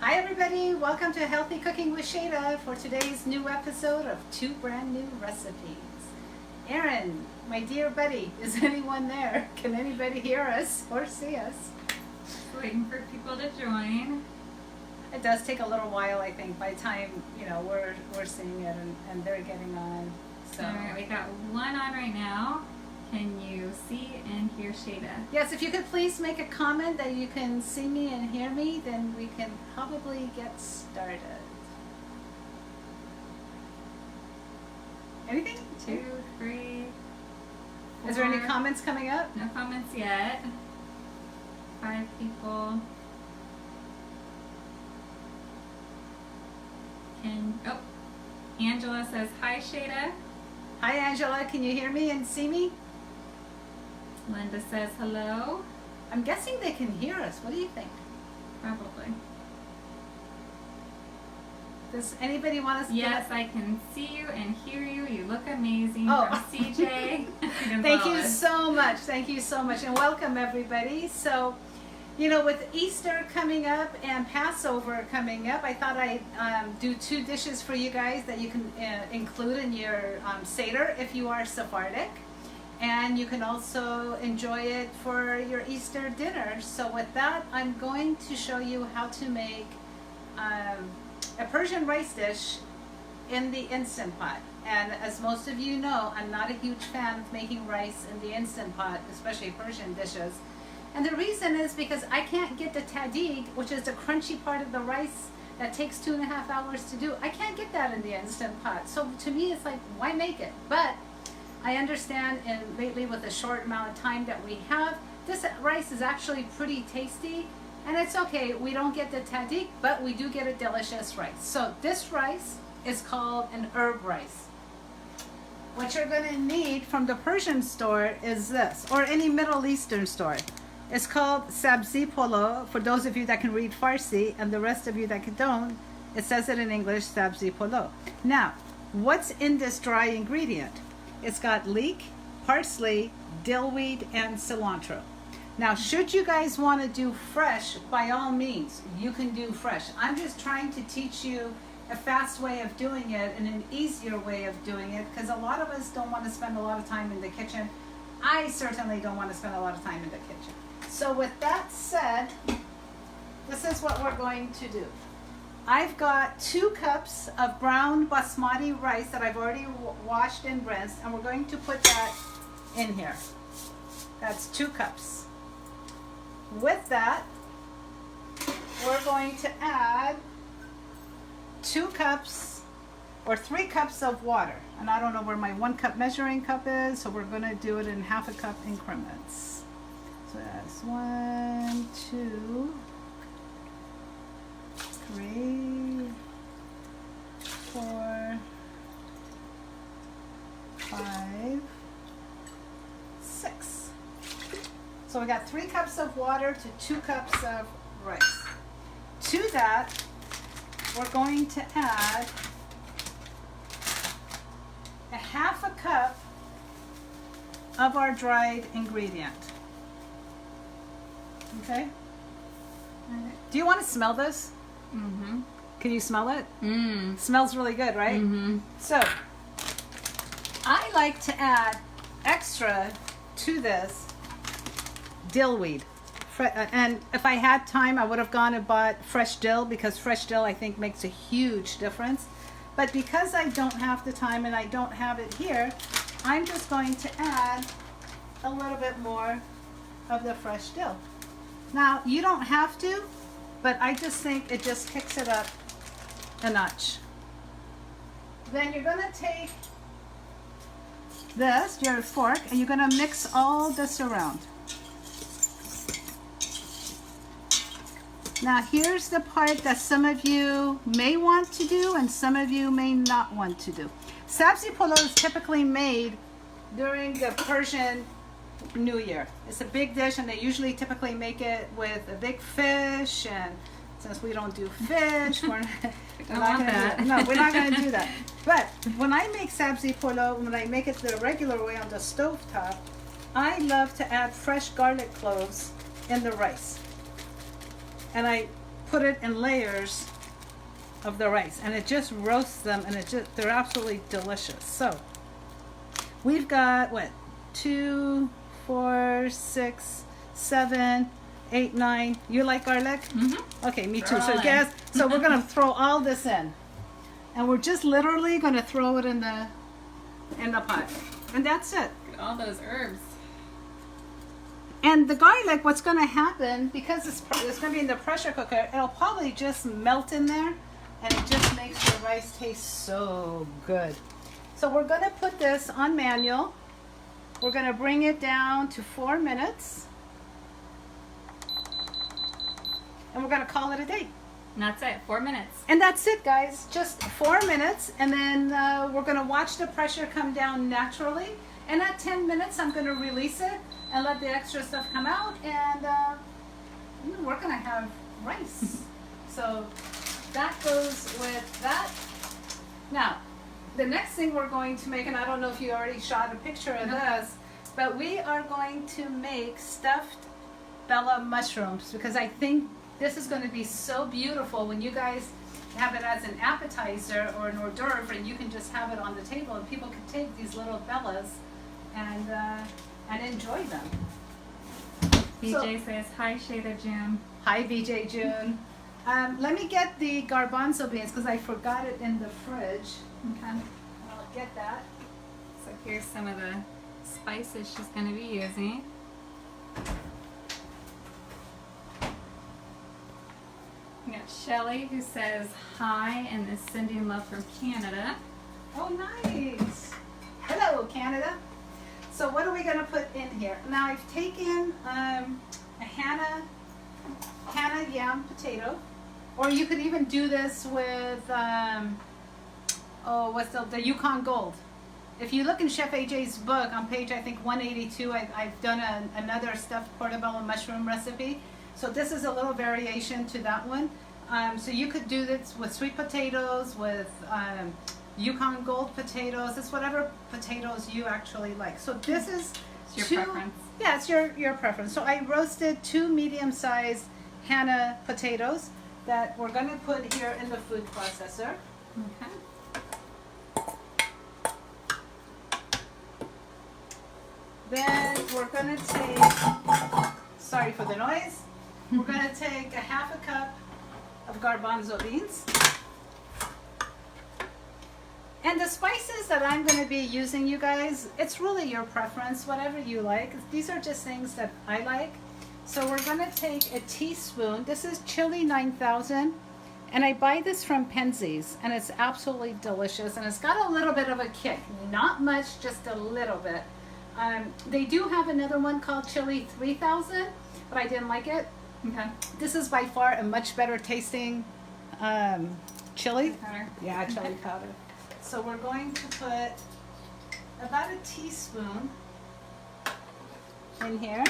Hi everybody, welcome to Healthy Cooking with Shayda for today's new episode of 2 brand new recipes. Aaron, my dear buddy, is anyone there? Can anybody hear us or see us? Just waiting for people to join. It does take a little while, I think, by the time, we're seeing it and they're getting on. So. All right, we got one on right now. Can you see and hear Shayda? Yes, if you could please make a comment that you can see me and hear me, then we can probably get started. Anything? 2, 3, 4. Is there any comments coming up? No comments yet. 5 people. Angela says, hi Shayda. Hi Angela, can you hear me and see me? Linda says hello. I'm guessing they can hear us. What do you think? Probably. Does anybody want us to? Yes, I can see you and hear you. You look amazing. Oh. From CJ. Thank you so much. Thank you so much. And welcome everybody. So, with Easter coming up and Passover coming up, I thought I'd do 2 dishes for you guys that you can include in your Seder if you are Sephardic. And you can also enjoy it for your Easter dinner. So with that, I'm going to show you how to make a Persian rice dish in the Instant Pot. And as most of you know, I'm not a huge fan of making rice in the Instant Pot, especially Persian dishes. And the reason is because I can't get the tahdig, which is the crunchy part of the rice that takes 2.5 hours to do. I can't get that in the Instant Pot. So to me, it's like, why make it? But I understand, and lately with the short amount of time that we have, this rice is actually pretty tasty, and it's okay. We don't get the tahdig, but we do get a delicious rice. So this rice is called an herb rice. What you're going to need from the Persian store is this, or any Middle Eastern store. It's called Sabzi Polo, for those of you that can read Farsi, and the rest of you that don't, it says it in English, Sabzi Polo. Now, what's in this dry ingredient? It's got leek, parsley, dillweed, and cilantro. Now, should you guys want to do fresh, by all means, you can do fresh. I'm just trying to teach you a fast way of doing it and an easier way of doing it, because a lot of us don't want to spend a lot of time in the kitchen. I certainly don't want to spend a lot of time in the kitchen. So with that said, this is what we're going to do. I've got 2 cups of brown basmati rice that I've already washed and rinsed, and we're going to put that in here. That's 2 cups. With that, we're going to add 2 cups or 3 cups of water. And I don't know where my 1 cup measuring cup is, so we're going to do it in ½ cup increments. So that's 1, 2, 3, 4, 5, 6. So we got 3 cups of water to 2 cups of rice. To that, we're going to add a ½ cup of our dried ingredient. Okay? Do you want to smell this? Mm-hmm. Can you smell it? Mm. Smells really good, right? Mm-hmm. So, I like to add extra to this dillweed. And if I had time, I would have gone and bought fresh dill, because fresh dill, I think, makes a huge difference. But because I don't have the time and I don't have it here, I'm just going to add a little bit more of the fresh dill. Now, you don't have to, but I just think it just kicks it up a notch. Then you're going to take this, your fork, and you're going to mix all this around. Now, here's the part that some of you may want to do and some of you may not want to do. Sabzi Polo is typically made during the Persian New Year. It's a big dish, and they usually typically make it with a big fish, and since we don't do fish, we're not going to do it. No, we're not going to do that. But when I make Sabzi Polo, when I make it the regular way on the stove top, I love to add fresh garlic cloves in the rice. And I put it in layers of the rice, and it just roasts them, and they're absolutely delicious. So we've got what, 2, 4, 6, 7, 8, 9. You like garlic? Mm-hmm. Okay, me too. So guys, so we're gonna throw all this in, and we're just literally gonna throw it in the pot, and that's it. Look at all those herbs. And the garlic, what's going to happen, because it's going to be in the pressure cooker, it'll probably just melt in there, and it just makes your rice taste so good. So we're going to put this on manual. We're going to bring it down to 4 minutes, and we're going to call it a day. And that's it, 4 minutes. And that's it, guys. Just 4 minutes, and then we're going to watch the pressure come down naturally. And at 10 minutes, I'm going to release it and let the extra stuff come out, and we're going to have rice. So that goes with that. Now, the next thing we're going to make, and I don't know if you already shot a picture of this, but we are going to make stuffed Bella mushrooms, because I think this is going to be so beautiful when you guys have it as an appetizer or an hors d'oeuvre, and you can just have it on the table, and people can take these little Bellas and enjoy them. BJ says, hi Shayda June. Hi BJ June. Let me get the garbanzo beans, because I forgot it in the fridge. Okay. I'll get that. So here's some of the spices she's going to be using. We got Shelly, who says hi and is sending love from Canada. Oh, nice. Hello, Canada. So what are we going to put in here? Now I've taken a Hannah yam potato, or you could even do this with what's the Yukon Gold. If you look in Chef AJ's book on page, I think 182, I've done another stuffed portobello mushroom recipe. So this is a little variation to that one. So you could do this with sweet potatoes, with Yukon Gold potatoes. It's whatever potatoes you actually like. So this is It's your preference. Yeah, it's your preference. So I roasted 2 medium-sized Hannah potatoes that we're going to put here in the food processor. Okay. Then we're going to take, sorry for the noise, we're going to take a 1/2 cup of garbanzo beans. And the spices that I'm going to be using, you guys, it's really your preference, whatever you like. These are just things that I like. So we're going to take a teaspoon. This is Chili 9000. And I buy this from Penzeys, and it's absolutely delicious. And it's got a little bit of a kick. Not much, just a little bit. They do have another one called Chili 3000, but I didn't like it. Okay. This is by far a much better tasting chili. Powder. Yeah, chili powder. So we're going to put about a teaspoon in here.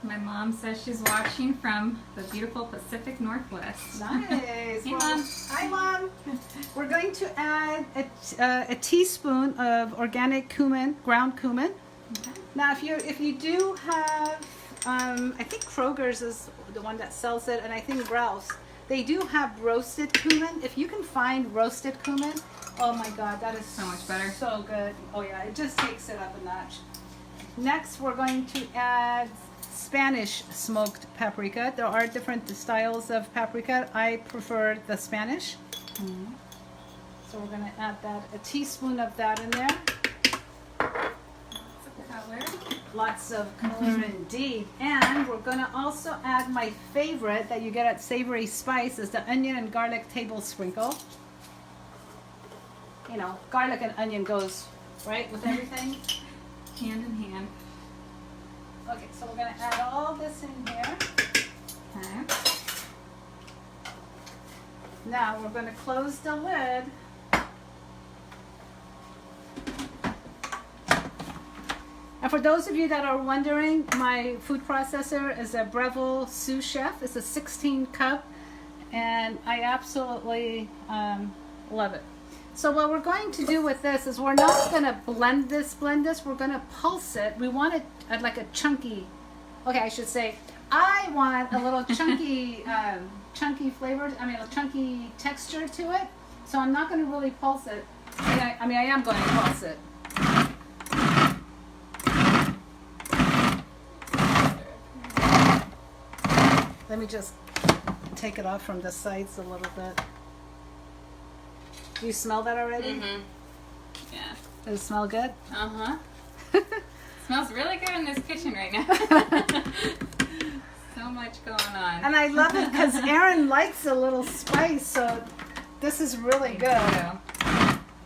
My mom says she's watching from the beautiful Pacific Northwest. Nice. Hey, Mom. Hi, Mom. We're going to add a teaspoon of organic cumin, ground cumin. Okay. Now, if you do have, I think Kroger's is the one that sells it, and I think Ralph's, they do have roasted cumin. If you can find roasted cumin, oh my God, that is So much better. So good. Oh yeah, it just takes it up a notch. Next, we're going to add Spanish smoked paprika. There are different styles of paprika. I prefer the Spanish. Mm-hmm. So we're going to add a teaspoon of that in there. Color. Lots of color indeed. And we're going to also add my favorite that you get at Savory Spice is the onion and garlic table sprinkle. You know, garlic and onion goes right with everything. Hand in hand. Okay, so we're going to add all this in here. Okay. Now we're going to close the lid. And for those of you that are wondering, my food processor is a Breville Sous Chef. It's a 16 cup, and I absolutely love it. So what we're going to do with this is we're not going to blend this. We're going to pulse it. We want it like a chunky, okay, I should say, I want a little chunky, chunky flavor, a chunky texture to it. So I'm not going to really pulse it. I am going to pulse it. Let me just take it off from the sides a little bit. Do you smell that already? Mm-hmm. Yeah. Does it smell good? Uh-huh. Smells really good in this kitchen right now. So much going on. And I love it because Erin likes a little spice, so this is really good.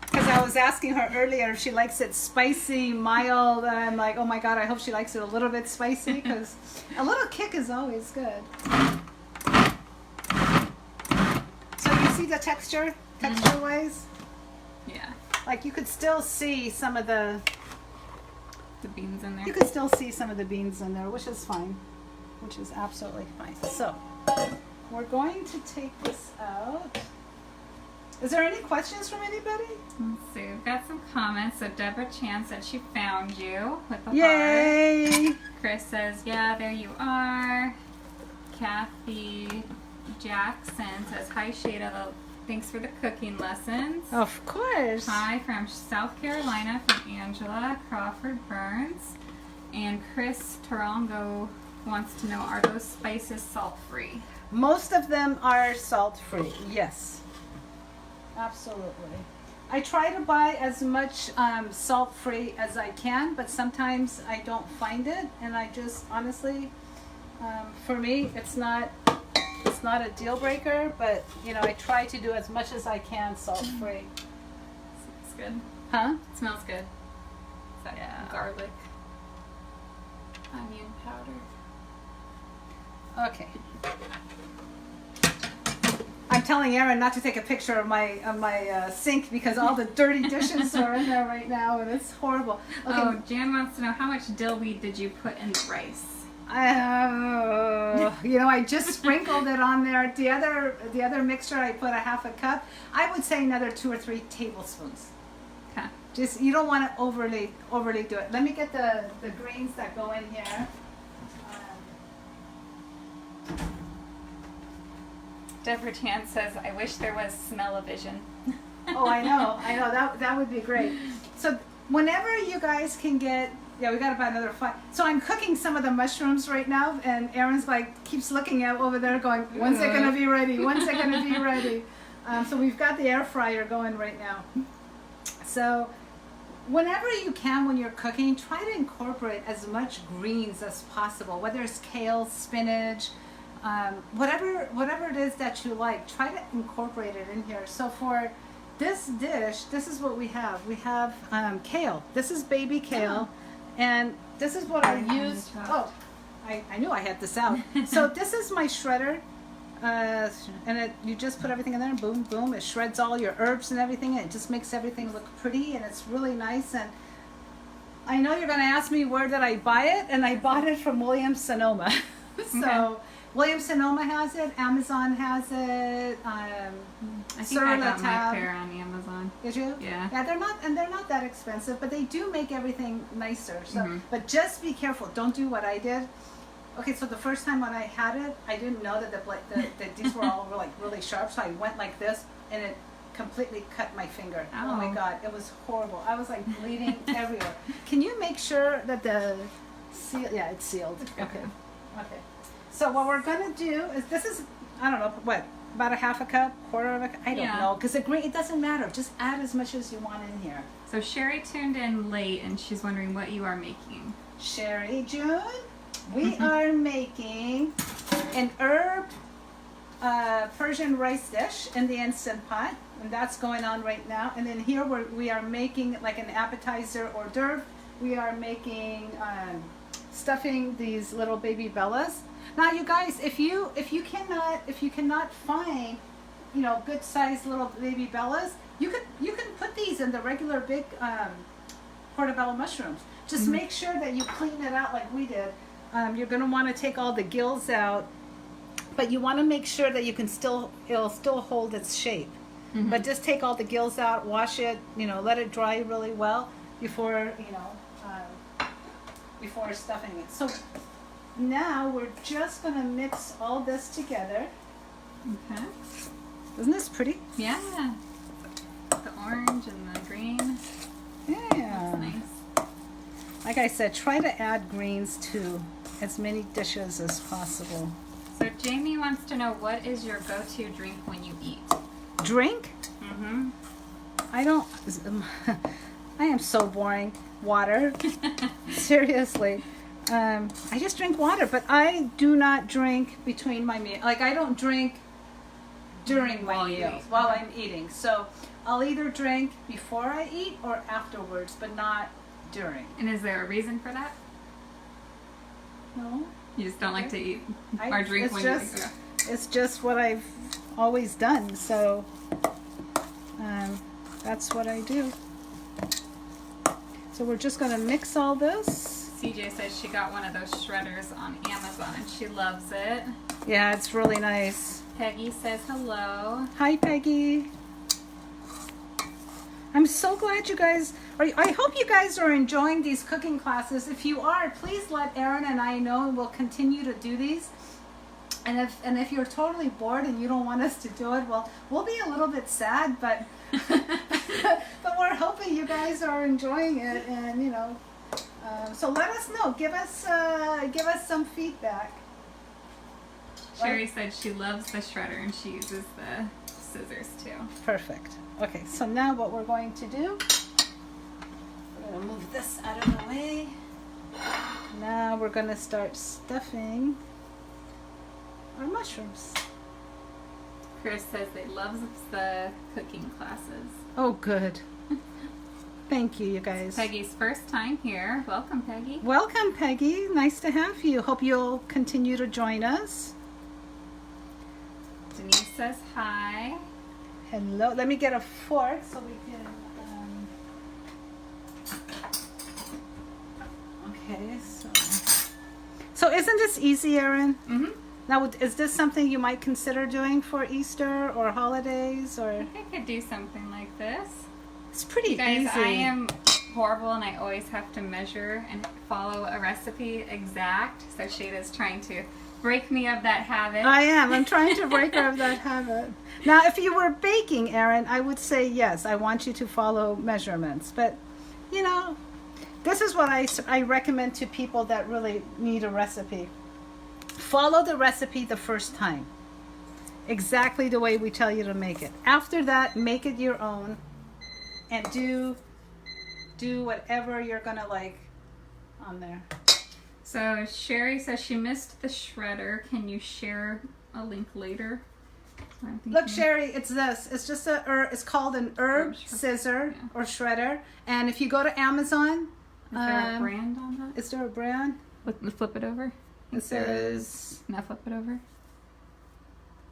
Because I was asking her earlier if she likes it spicy, mild, and I'm like, oh my God, I hope she likes it a little bit spicy, because a little kick is always good. So you see the texture? Texture-wise? Yeah. Like you could still see some of the beans in there. You could still see some of the beans in there, which is fine. Which is absolutely fine. So, we're going to take this out. Is there any questions from anybody? Let's see. We've got some comments. So Deborah Chan said she found you with the Yay! heart. Chris says, yeah, there you are. Kathy Jackson says, hi, Shayda. Thanks for the cooking lessons. Of course. Hi from South Carolina from Angela Crawford Burns. And Chris Tarango wants to know, are those spices salt-free? Most of them are salt-free, yes. Absolutely. I try to buy as much salt-free as I can, but sometimes I don't find it, and I just, honestly, for me, it's not a deal breaker, but I try to do as much as I can salt-free. Smells good. Huh? It smells good. Is that Yeah. garlic? Onion powder. Okay. I'm telling Erin not to take a picture of my sink because all the dirty dishes are in there right now, and it's horrible. Okay. Oh, Jan wants to know, how much dill weed did you put in the rice? I just sprinkled it on there. The other mixture, I put a half a cup. I would say another 2 or 3 tablespoons. Okay. Just, you don't want to overly do it. Let me get the greens that go in here. Deborah Chan says, I wish there was smell-o-vision. Oh, I know. That would be great. So whenever you guys can get, we got about another 5. So I'm cooking some of the mushrooms right now, and Erin's keeps looking out over there going, when's it going to be ready? When's it going to be ready? So we've got the air fryer going right now. So whenever you can, when you're cooking, try to incorporate as much greens as possible, whether it's kale, spinach, whatever it is that you like, try to incorporate it in here. So for this dish, this is what we have. We have kale. This is baby kale, and this is what I used. Oh, I knew I had this out. So this is my shredder, and you just put everything in there, and boom, boom. It shreds all your herbs and everything, and it just makes everything look pretty, and it's really nice. And I know you're going to ask me where did I buy it, and I bought it from Williams-Sonoma. So. Okay. Williams-Sonoma has it. Amazon has it. I think I got my pair on Amazon. Did you? Yeah. Yeah, they're not that expensive, but they do make everything nicer. So, but just be careful. Don't do what I did. Okay, so the first time when I had it, I didn't know that these were all really sharp. So I went like this, and it completely cut my finger. Oh my God, it was horrible. I was bleeding everywhere. Can you make sure that the seal? Yeah, it's sealed. Okay. So what we're gonna do is I don't know about a half a cup, quarter of a cup. I don't know, because it doesn't matter. Just add as much as you want in here. So Sherry tuned in late, and she's wondering what you are making. Sherry June, we are making an herb Persian rice dish in the Instant Pot, and that's going on right now. And then here we are making like an appetizer hors d'oeuvre. We are making stuffing these little baby bellas. Now, you guys, if you cannot find, good sized little baby bellas, you can put these in the regular big portobello mushrooms. Just make sure that you clean it out like we did. You're going to want to take all the gills out, but you want to make sure that it'll still hold its shape. But just take all the gills out, wash it, let it dry really well before, before stuffing it. So now we're just going to mix all this together. Okay. Isn't this pretty? Yeah. The orange and the green. Yeah. That's nice. Like I said, try to add greens to as many dishes as possible. So Jamie wants to know, what is your go-to drink when you eat? Drink? Mm-hmm. I am so boring. Water. Seriously. I just drink water, but I do not drink between my meals. Like, I don't drink during my meals while I'm eating. So I'll either drink before I eat or afterwards, but not during. And is there a reason for that? No. You just don't like to eat or drink when you eat? It's just what I've always done. So that's what I do. So we're just going to mix all this. CJ says she got one of those shredders on Amazon and she loves it. Yeah, it's really nice. Peggy says hello. Hi, Peggy. I'm so glad you guys I hope you guys are enjoying these cooking classes. If you are, please let Erin and I know, and we'll continue to do these. And if you're totally bored and you don't want us to do it, well, we'll be a little bit sad, but but we're hoping you guys are enjoying it, and so let us know. Give us some feedback. Sherry said she loves the shredder and she uses the scissors too. Perfect. Okay, so now what we're going to do, we're going to move this out of the way. Now we're going to start stuffing our mushrooms. Chris says they love the cooking classes. Oh, good. Thank you, you guys. Peggy's first time here. Welcome, Peggy. Welcome, Peggy. Nice to have you. Hope you'll continue to join us. Denise says hi. Hello. Let me get a fork so we can. Okay, so isn't this easy, Erin? Mm-hmm. Now, is this something you might consider doing for Easter or holidays, or? I think I could do something like this. It's pretty You guys, easy. I am horrible and I always have to measure and follow a recipe exact. So Shayda's trying to break me of that habit. I am. I'm trying to break her of that habit. Now, if you were baking, Erin, I would say yes. I want you to follow measurements. But, this is what I recommend to people that really need a recipe. Follow the recipe the first time. Exactly the way we tell you to make it. After that, make it your own. And do whatever you're going to like on there. So Sherry says she missed the shredder. Can you share a link later? Look, Sherry, it's this. It's just it's called an herb scissor or shredder. And if you go to Amazon, is there a brand on that? Is there a brand? Flip it over. It says. Now flip it over.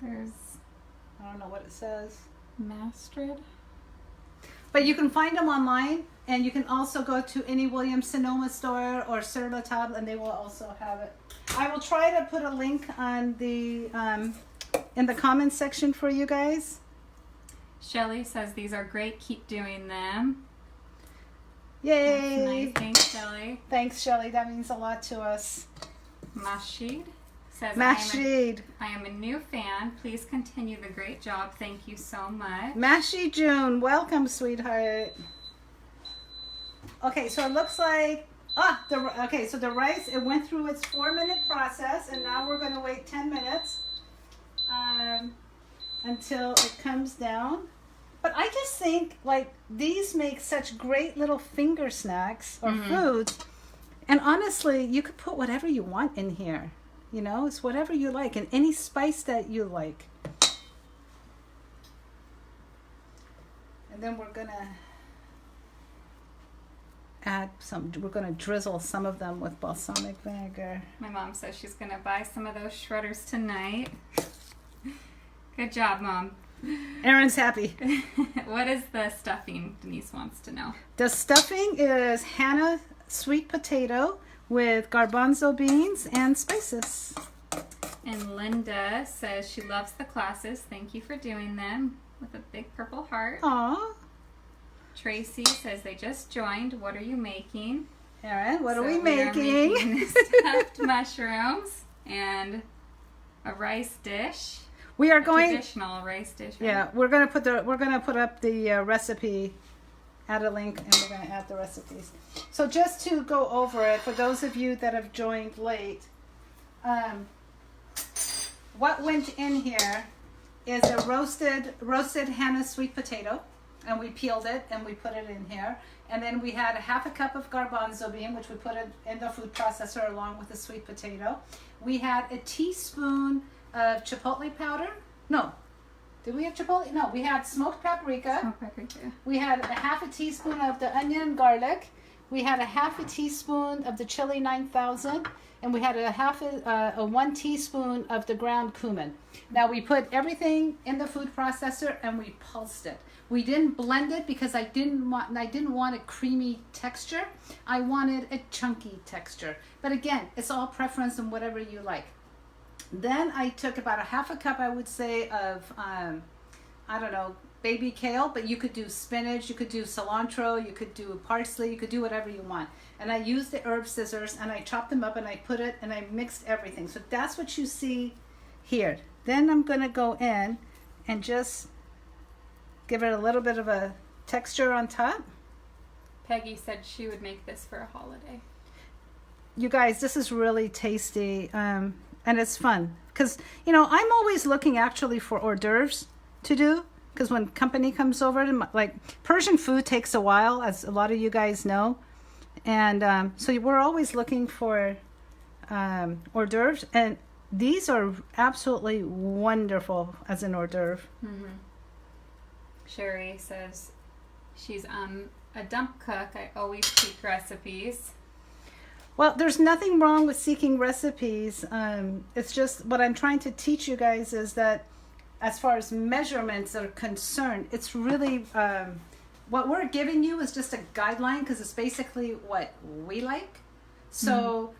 There's. I don't know what it says. Mastrid. But you can find them online, and you can also go to any Williams-Sonoma store or Sur La Table, and they will also have it. I will try to put a link on the in the comments section for you guys. Shelly says these are great. Keep doing them. Yay! That's nice. Thanks, Shelly. Thanks, Shelly. That means a lot to us. Mashid says, Mashid. I am a new fan. Please continue the great job. Thank you so much. Mashid June, welcome, sweetheart. Okay, so it looks like so the rice, it went through its 4-minute process, and now we're going to wait 10 minutes until it comes down. But I just think like these make such great little finger snacks or foods. And honestly, you could put whatever you want in here. It's whatever you like, and any spice that you like. And then we're gonna we're gonna drizzle some of them with balsamic vinegar. My mom says she's gonna buy some of those shredders tonight. Good job, Mom. Erin's happy. What is the stuffing? Denise wants to know. The stuffing is Hannah sweet potato with garbanzo beans and spices. And Linda says she loves the classes. Thank you for doing them. with a big purple heart. Aw. Tracy says they just joined. What are you making? Erin, what are we We are making? making stuffed mushrooms and a rice dish. We are A going. traditional rice dish. Right? Yeah, we're gonna put up the recipe. Add a link, and we're gonna add the recipes. So just to go over it for those of you that have joined late, what went in here is a roasted Hannah sweet potato, and we peeled it and we put it in here. And then we had a half a cup of garbanzo bean, which we put it in the food processor along with the sweet potato. We had a teaspoon of chipotle powder. No. Did we have chipotle? No, we had smoked paprika. Smoked paprika. We had a half a teaspoon of the onion and garlic. We had a half a teaspoon of the chili 9000. And we had a 1 teaspoon of the ground cumin. Now we put everything in the food processor and we pulsed it. We didn't blend it because I didn't want a creamy texture. I wanted a chunky texture. But again, it's all preference and whatever you like. Then I took about a half a cup, I would say, of baby kale, but you could do spinach, you could do cilantro, you could do parsley, you could do whatever you want. And I used the herb scissors and I chopped them up and I put it and I mixed everything. So that's what you see here. Then I'm going to go in and just give it a little bit of a texture on top. Peggy said she would make this for a holiday. You guys, this is really tasty and it's fun. Because, I'm always looking actually for hors d'oeuvres to do. Because when company comes over, like Persian food takes a while, as a lot of you guys know. And so we're always looking for hors d'oeuvres. And these are absolutely wonderful as an hors d'oeuvre. Mm-hmm. Sherry says she's a dump cook. I always seek recipes. Well, there's nothing wrong with seeking recipes. It's just what I'm trying to teach you guys is that as far as measurements are concerned, it's really what we're giving you is just a guideline because it's basically what we like. So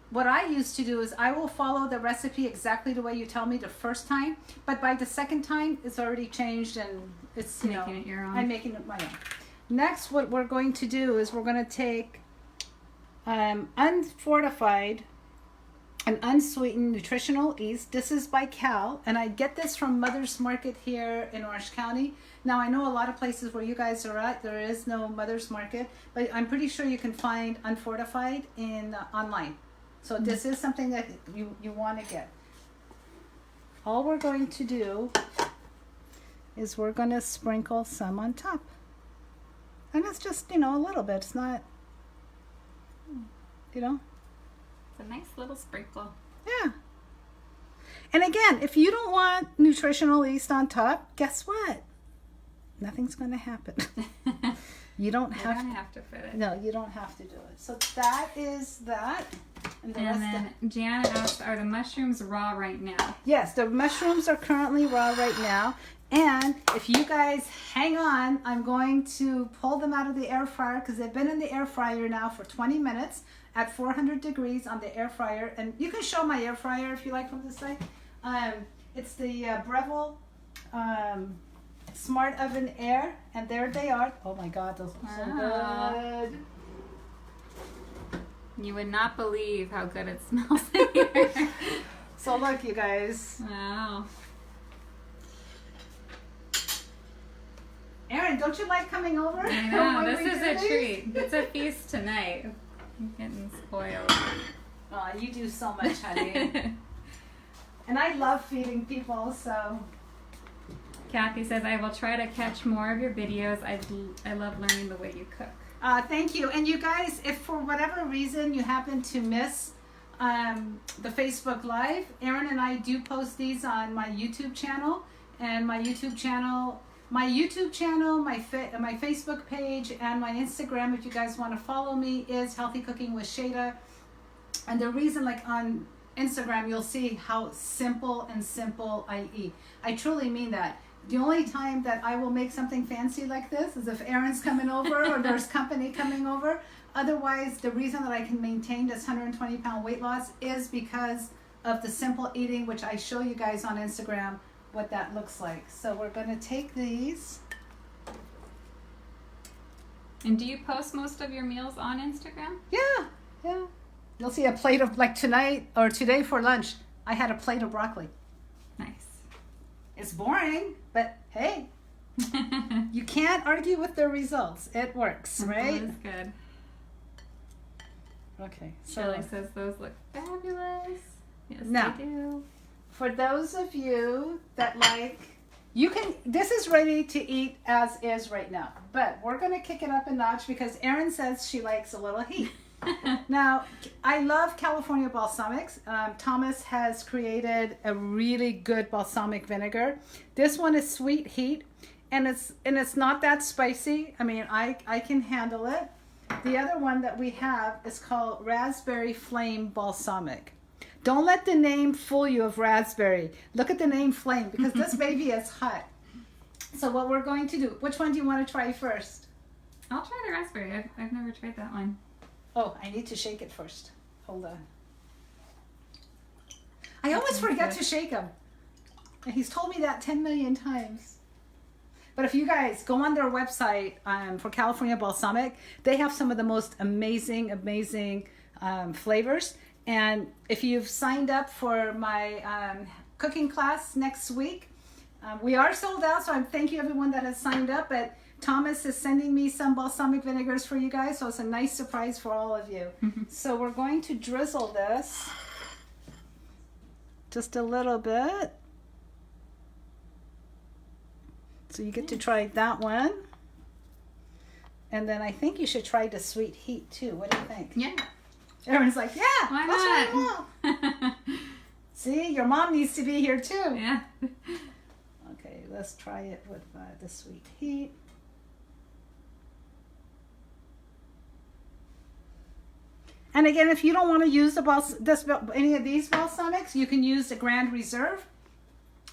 what I used to do is I will follow the recipe exactly the way you tell me the first time, but by the second time it's already changed and it's Making it your own. I'm making it my own. Next, what we're going to do is we're going to take unfortified and unsweetened nutritional yeast. This is by Kale, and I get this from Mother's Market here in Orange County. Now, I know a lot of places where you guys are at, there is no Mother's Market, but I'm pretty sure you can find unfortified in online. So this is something that you want to get. All we're going to do is we're going to sprinkle some on top. And it's just, a little bit. It's not, It's a nice little sprinkle. Yeah. And again, if you don't want nutritional yeast on top, guess what? Nothing's going to happen. You don't have to fit it. No, you don't have to do it. So that is that. And then Jana asked, are the mushrooms raw right now? Yes, the mushrooms are currently raw right now. And if you guys hang on, I'm going to pull them out of the air fryer because they've been in the air fryer now for 20 minutes at 400 degrees on the air fryer. And you can show my air fryer if you like from this side. It's the Breville Smart Oven Air. And there they are. Oh my God, those look so good. You would not believe how good it smells in here. So look, you guys. Wow. Erin, don't you like coming over? I know, this is a treat. It's a feast tonight. I'm getting spoiled. Oh, you do so much, honey. And I love feeding people, so. Kathy says, I will try to catch more of your videos. I love learning the way you cook. Thank you. And you guys, if for whatever reason you happen to miss the Facebook Live, Erin and I do post these on my YouTube channel. And my YouTube channel, my Facebook page, and my Instagram, if you guys want to follow me, is Healthy Cooking with Shayda. And the reason, like on Instagram, you'll see how simple I eat. I truly mean that. The only time that I will make something fancy like this is if Erin's coming over or there's company coming over. Otherwise, the reason that I can maintain this 120-pound weight loss is because of the simple eating, which I show you guys on Instagram what that looks like. So we're going to take these. And do you post most of your meals on Instagram? Yeah. You'll see a plate of, like tonight or today for lunch, I had a plate of broccoli. Nice. It's boring, but hey, you can't argue with the results. It works, right? That is good. Okay. So Shirley says those look fabulous. Yes, Now, they do. for those of you that like, this is ready to eat as is right now, but we're going to kick it up a notch because Erin says she likes a little heat. Now, I love California balsamics. Thomas has created a really good balsamic vinegar. This one is sweet heat, and it's not that spicy. I mean, I can handle it. The other one that we have is called Raspberry Flame Balsamic. Don't let the name fool you of raspberry. Look at the name flame because this baby is hot. So what we're going to do, which one do you want to try first? I'll try the raspberry. I've never tried that one. Oh, I need to shake it first. Hold on. I always forget to shake them. And he's told me that 10 million times. But if you guys go on their website for California Balsamic, they have some of the most amazing flavors. And if you've signed up for my cooking class next week, we are sold out, so I thank you everyone that has signed up. But Thomas is sending me some balsamic vinegars for you guys, so it's a nice surprise for all of you. So we're going to drizzle this just a little bit. So you get to try that one. And then I think you should try the sweet heat too. What do you think? Yeah. Everyone's like, yeah, Why that's not? right, Mom. See, your mom needs to be here too. Yeah. Okay, let's try it with the sweet heat. And again, if you don't want to use any of these balsamics, you can use the Grand Reserve.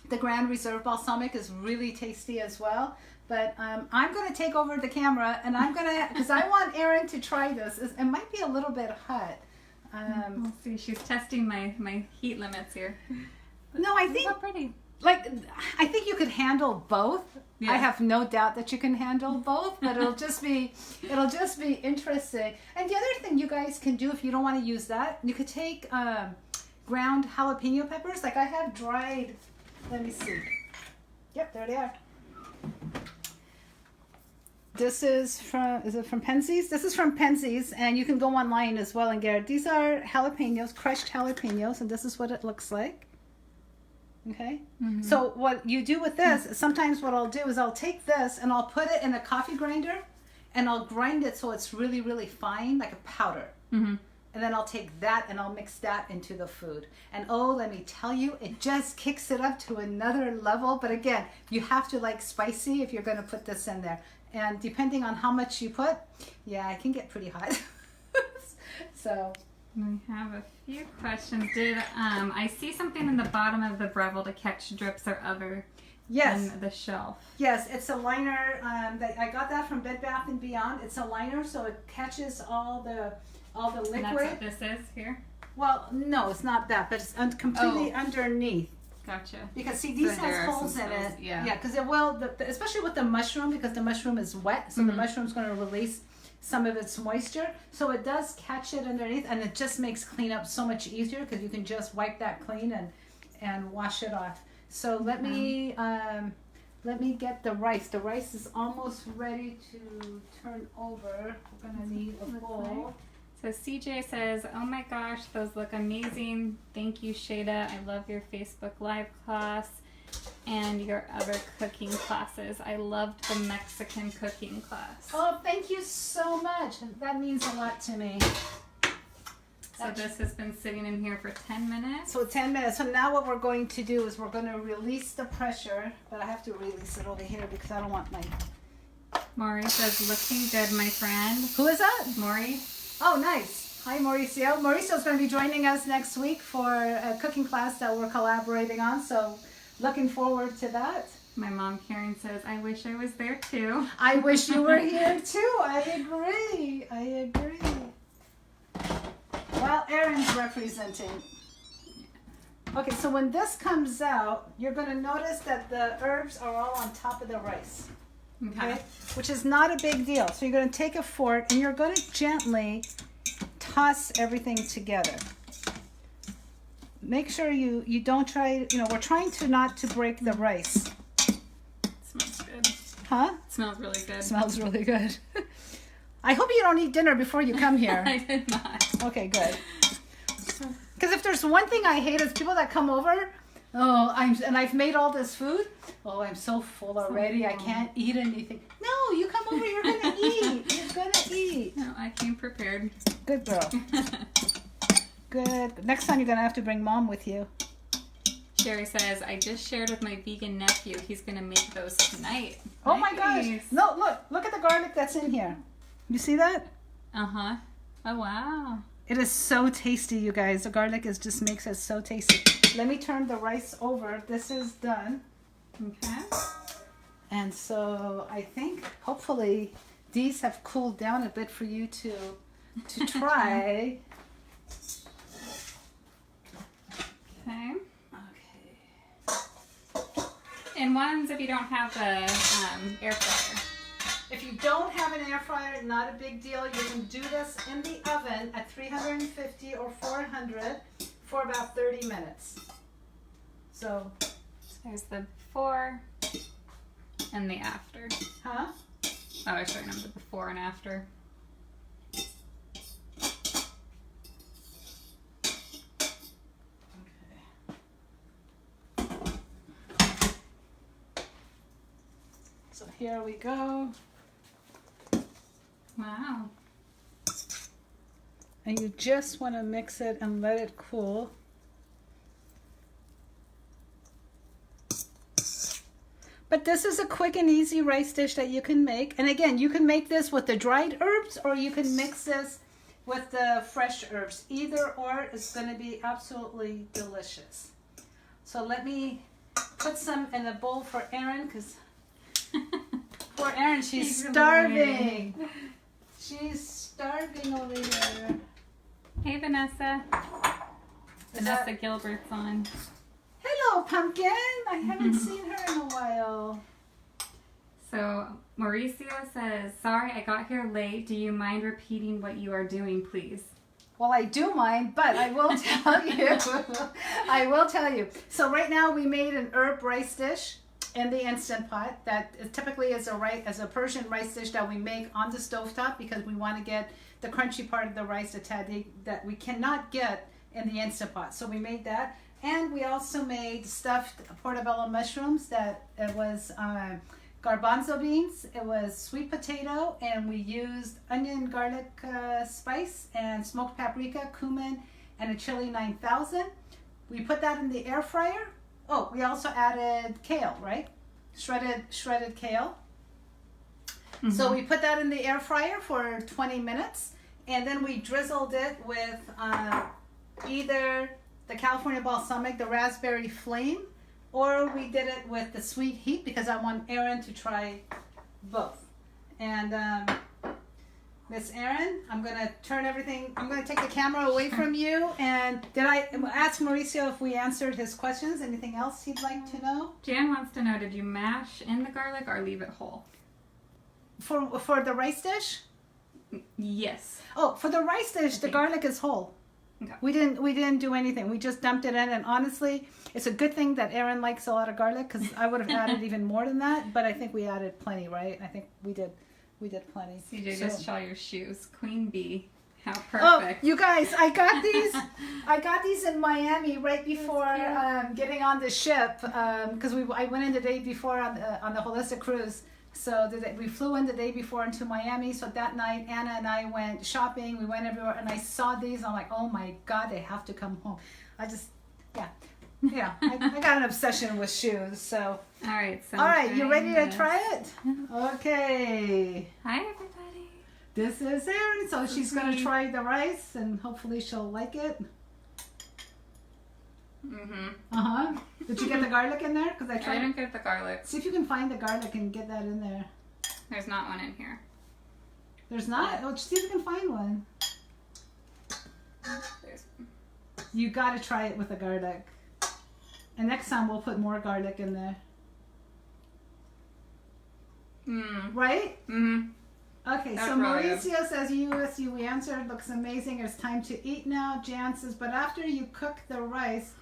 The Grand Reserve balsamic is really tasty as well. But I'm going to take over the camera, and I'm going to, because I want Erin to try this. It might be a little bit hot. We'll see. She's testing my heat limits here. No, I think, so pretty. I think you could handle both. Yeah. I have no doubt that you can handle both, but it'll just be interesting. And the other thing you guys can do, if you don't want to use that, you could take ground jalapeno peppers. Like I have dried, let me see. Yep, there they are. This is from Penzies? This is from Penzies, and you can go online as well and get it. These are jalapenos, crushed jalapenos, and this is what it looks like. Okay? Mm-hmm. So what you do with this, sometimes what I'll do is I'll take this and I'll put it in a coffee grinder, and I'll grind it so it's really, really fine, like a powder. Mm-hmm. And then I'll take that and I'll mix that into the food. And oh, let me tell you, it just kicks it up to another level. But again, you have to like spicy if you're going to put this in there. And depending on how much you put, yeah, it can get pretty hot. So we have a few questions. Did I see something in the bottom of the Breville to catch drips or other in the shelf? Yes, it's a liner. I got that from Bed Bath & Beyond. It's a liner, so it catches all the liquid. And that's what this is here? Well, no, it's not that, but it's completely underneath. Gotcha. Because see, these has holes in it. Yeah, because it will, especially with the mushroom, because the mushroom is wet, so the mushroom's going to release some of its moisture. So it does catch it underneath, and it just makes cleanup so much easier because you can just wipe that clean and wash it off. So let me get the rice. The rice is almost ready to turn over. We're going to need a bowl. So CJ says, oh my gosh, those look amazing. Thank you, Shayda. I love your Facebook Live class and your other cooking classes. I loved the Mexican cooking class. Oh, thank you so much. That means a lot to me. So this has been sitting in here for 10 minutes? So 10 minutes. So now what we're going to do is we're going to release the pressure, but I have to release it over here because I don't want my... Maury says, looking good, my friend. Who is that? Maury. Oh, nice. Hi, Mauricio. Mauricio's going to be joining us next week for a cooking class that we're collaborating on, so looking forward to that. My mom, Karen, says, I wish I was there too. I wish you were here too. I agree. Well, Erin's representing. Okay, so when this comes out, you're going to notice that the herbs are all on top of the rice. Okay? Which is not a big deal. So you're going to take a fork and you're going to gently toss everything together. Make sure you don't try, we're trying to not to break the rice. It smells good. Huh? It smells really good. Smells really good. I hope you don't eat dinner before you come here. I did not. Okay, good. Because if there's one thing I hate is people that come over, I've made all this food. Oh, I'm so full already. I can't eat anything. No, you come over, you're gonna eat. You're gonna eat. No, I came prepared. Good girl. Good. Next time you're gonna have to bring Mom with you. Sherry says, I just shared with my vegan nephew. He's gonna make those tonight. Oh my gosh. No, look at the garlic that's in here. You see that? Uh-huh. Oh, wow. It is so tasty, you guys. The garlic just makes it so tasty. Let me turn the rice over. This is done. Okay. And so I think hopefully these have cooled down a bit for you to try. Okay. And ones if you don't have the air fryer. If you don't have an air fryer, not a big deal. You can do this in the oven at 350 or 400 for about 30 minutes. So there's the before and the after. Huh? Oh, I was showing them the before and after. So here we go. Wow. And you just want to mix it and let it cool. But this is a quick and easy rice dish that you can make. And again, you can make this with the dried herbs or you can mix this with the fresh herbs. Either or is going to be absolutely delicious. So let me put some in a bowl for Erin because poor Erin, she's starving. She's starving over here. Hey, Vanessa. Vanessa Gilbert's on. Hello, Pumpkin. I haven't seen her in a while. So, Mauricio says, sorry I got here late. Do you mind repeating what you are doing, please? Well, I do mind, but I will tell you. I will tell you. So right now we made an herb rice dish in the Instant Pot that typically is a Persian rice dish that we make on the stovetop because we want to get the crunchy part of the rice that we cannot get in the Instant Pot. So we made that. And we also made stuffed portobello mushrooms that it was garbanzo beans, it was sweet potato, and we used onion, garlic spice, and smoked paprika, cumin, and a chili 9000. We put that in the air fryer. Oh, we also added kale, right? Shredded kale. Mm-hmm. So we put that in the air fryer for 20 minutes, and then we drizzled it with either the California Balsamic, the raspberry flame, or we did it with the sweet heat because I want Erin to try both. And Miss Erin, I'm going to turn everything, I'm going to take the camera away from you. And did I ask Mauricio if we answered his questions? Anything else he'd like to know? Jan wants to know, did you mash in the garlic or leave it whole? For the rice dish? Yes. Oh, for the rice dish, the garlic is whole. Okay. We didn't do anything. We just dumped it in, and honestly, it's a good thing that Erin likes a lot of garlic because I would have added even more than that. But I think we added plenty, right? I think we did plenty. CJ just saw your shoes, Queen Bee. How perfect! Oh, you guys, I got these. I got these in Miami right before getting on the ship because I went in the day before on the holistic cruise. So we flew in the day before into Miami. So that night, Anna and I went shopping. We went everywhere, and I saw these. I'm like, oh my God, they have to come home. I got an obsession with shoes. So all right, you ready to try it? Okay. Hi everybody. This is Erin. So she's gonna try the rice, and hopefully she'll like it. Mm-hmm. Did you get the garlic in there? Because I didn't get the garlic. See if you can find the garlic and get that in there. There's not one in here. There's not? Oh, see if you can find one. There's one. You got to try it with the garlic. And next time we'll put more garlic in there. Right? Okay, That's so really Mauricio says, USU, we answered, looks amazing. It's time to eat now. Jan says, but after you cook the rice,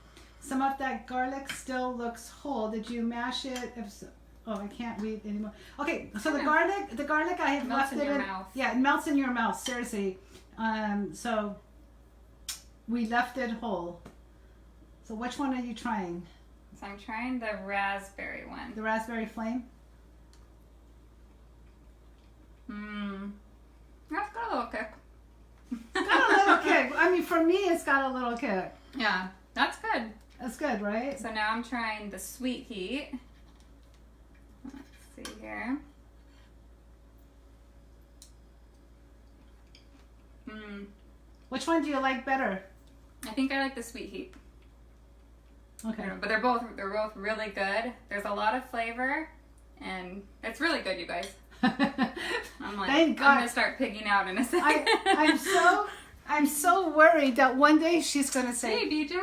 some of that garlic still looks whole. Did you mash it? If so, oh, I can't read anymore. Okay, so the garlic I have melts left in it your in. mouth. Yeah, it melts in your mouth, seriously. So we left it whole. So which one are you trying? So I'm trying the raspberry one. The raspberry flame? That's got a little kick. Got a little kick. I mean, for me, it's got a little kick. Yeah, that's good. That's good, right? So now I'm trying the sweet heat. Let's see here. Which one do you like better? I think I like the sweet heat. Okay. But they're both really good. There's a lot of flavor, and it's really good, you guys. I'm like, Thank God. I'm gonna start pigging out in a second. I'm so worried that one day she's gonna say, Hey, BJ.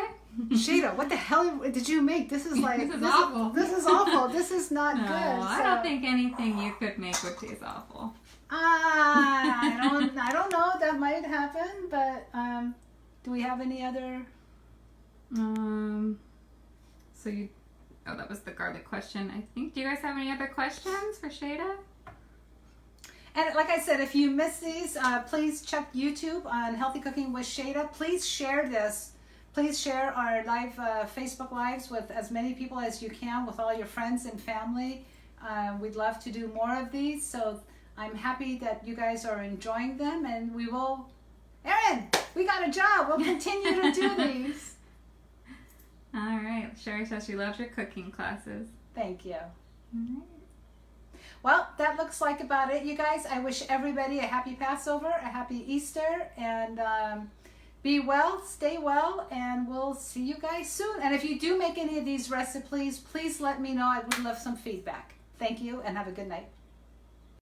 Shayda, what the hell did you make? This is like This is awful. This is awful. This is not No, good. I don't think anything you could make would taste awful. I don't know. That might happen, but do we have any other? So you, oh, that was the garlic question, I think. Do you guys have any other questions for Shayda? And like I said, if you miss these, please check YouTube on Healthy Cooking with Shayda. Please share this. Please share our live Facebook Lives with as many people as you can, with all your friends and family. We'd love to do more of these. So I'm happy that you guys are enjoying them, and we will... Erin, we got a job. We'll continue to do these. All right. Sherry says she loves your cooking classes. Thank you. All right. Well, that looks like about it, you guys. I wish everybody a happy Passover, a happy Easter, and be well, stay well, and we'll see you guys soon. And if you do make any of these recipes, please let me know. I would love some feedback. Thank you, and have a good night.